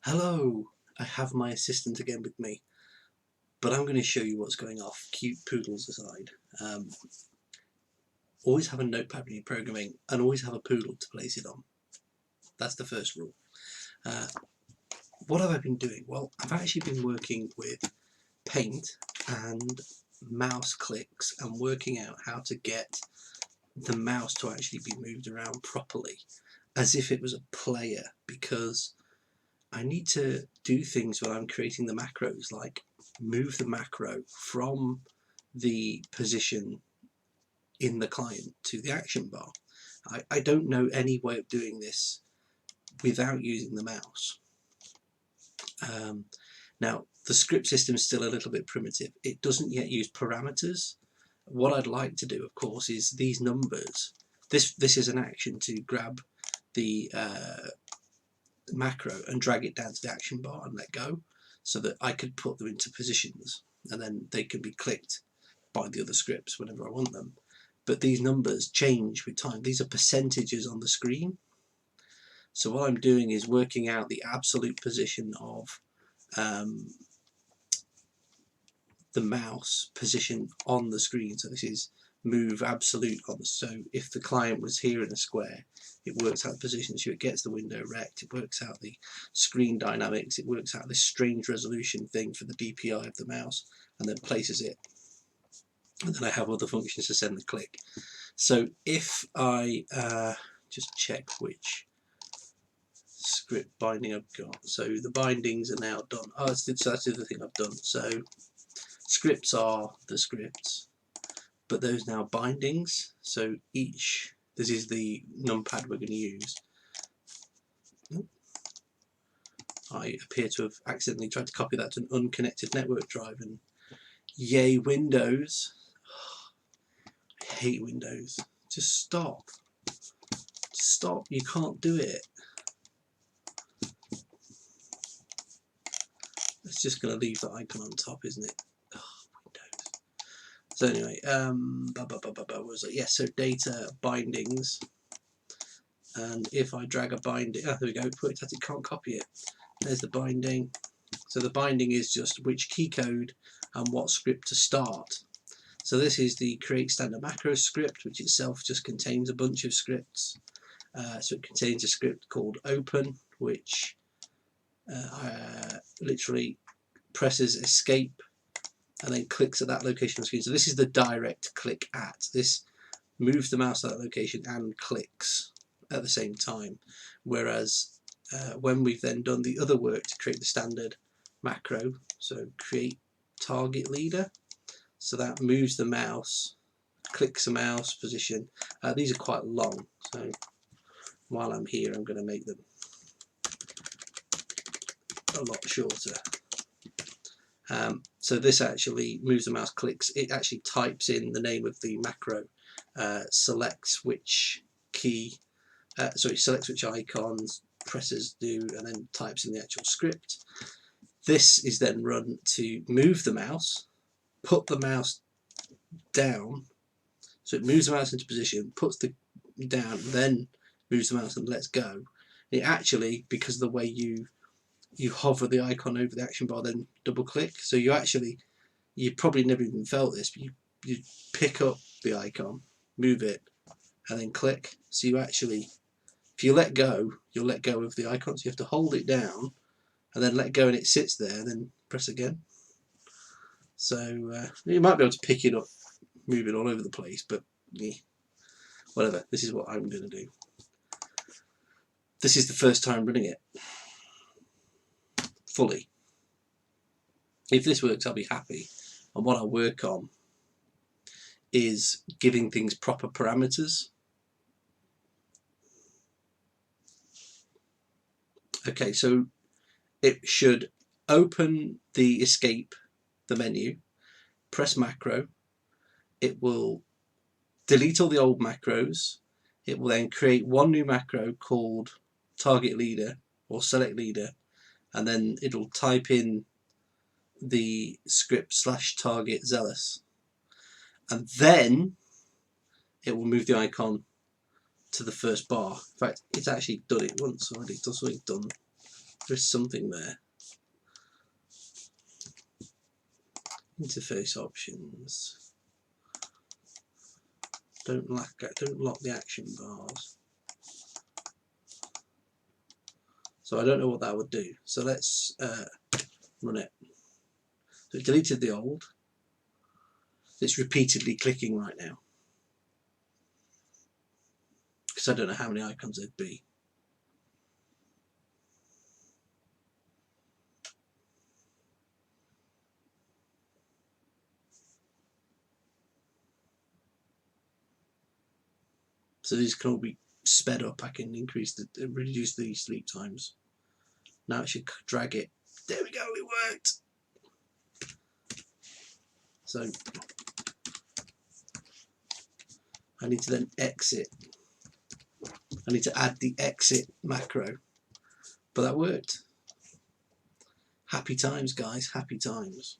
Hello, I have my assistant again with me, but I'm going to show you what's going off, cute poodles aside. Always have a notepad when you're programming and always have a poodle to place it on. That's the first rule. What have I been doing? Well, I've actually been working with paint and mouse clicks and working out how to get the mouse to actually be moved around properly as if it was a player, because I need to do things when I'm creating the macros, like move the macro from the position in the client to the action bar. I don't know any way of doing this without using the mouse. Now, the script system is still a little bit primitive. It doesn't yet use parameters. What I'd like to do, of course, is these numbers. This is an action to grab the macro and drag it down to the action bar and let go, so that I could put them into positions and then they can be clicked by the other scripts whenever I want them. But these numbers change with time. These are percentages on the screen. So what I'm doing is working out the absolute position of the mouse position on the screen. So this is move absolute on the, so if the client was here in a square, it works out the position, so it gets the window rect, it works out the screen dynamics, it works out this strange resolution thing for the DPI of the mouse, and then places it. And then I have other functions to send the click. So if I just check which script binding I've got, so the bindings are now done. Oh, so that's the other thing I've done. So scripts are the scripts, but those now bindings. So each, this is the numpad we're going to use. I appear to have accidentally tried to copy that to an unconnected network drive, and yay Windows. I hate Windows. Just stop. Stop, you can't do it. It's just going to leave the icon on top, isn't it? So anyway, what was it? Yes, so data bindings, and if I drag a binding, oh, there we go, put it as it can't copy it. There's the binding. So the binding is just which key code and what script to start. So this is the create standard macro script, which itself just contains a bunch of scripts. So it contains a script called open, which literally presses escape and then clicks at that location on the screen. So this is the direct click at. This moves the mouse to that location and clicks at the same time. Whereas when we've then done the other work to create the standard macro, so create target leader, so that moves the mouse, clicks the mouse position. These are quite long, so while I'm here I'm going to make them a lot shorter. So this actually moves the mouse, clicks, it actually types in the name of the macro, selects which key, selects which icons, presses do, and then types in the actual script. This is then run to move the mouse, put the mouse down, so it moves the mouse into position, puts the down, then moves the mouse and lets go. It actually, because of the way you hover the icon over the action bar, then double click, so you probably never even felt this, but you pick up the icon, move it, and then click. So you actually, if you let go, you'll let go of the icon, so you have to hold it down and then let go, and it sits there, and then press again. So you might be able to pick it up, move it all over the place, but whatever. This is what I'm going to do. This is the first time running it fully. If this works, I'll be happy. And what I'll work on is giving things proper parameters. Okay, so it should open the escape, the menu, press macro. It will delete all the old macros. It will then create one new macro called target leader or select leader, and then it'll type in the script /target zealous, and then it will move the icon to the first bar. In fact, it's actually done it once already. That's what it's done. There is something there. Interface options. Don't lock the action bars. So I don't know what that would do. So let's run it. So it deleted the old. It's repeatedly clicking right now, because I don't know how many icons there'd be. So these can all be sped up. I can reduce the sleep times. Now it should drag it. There we go, it worked. So I need to then exit. I need to add the exit macro, but that worked. Happy times, guys, happy times.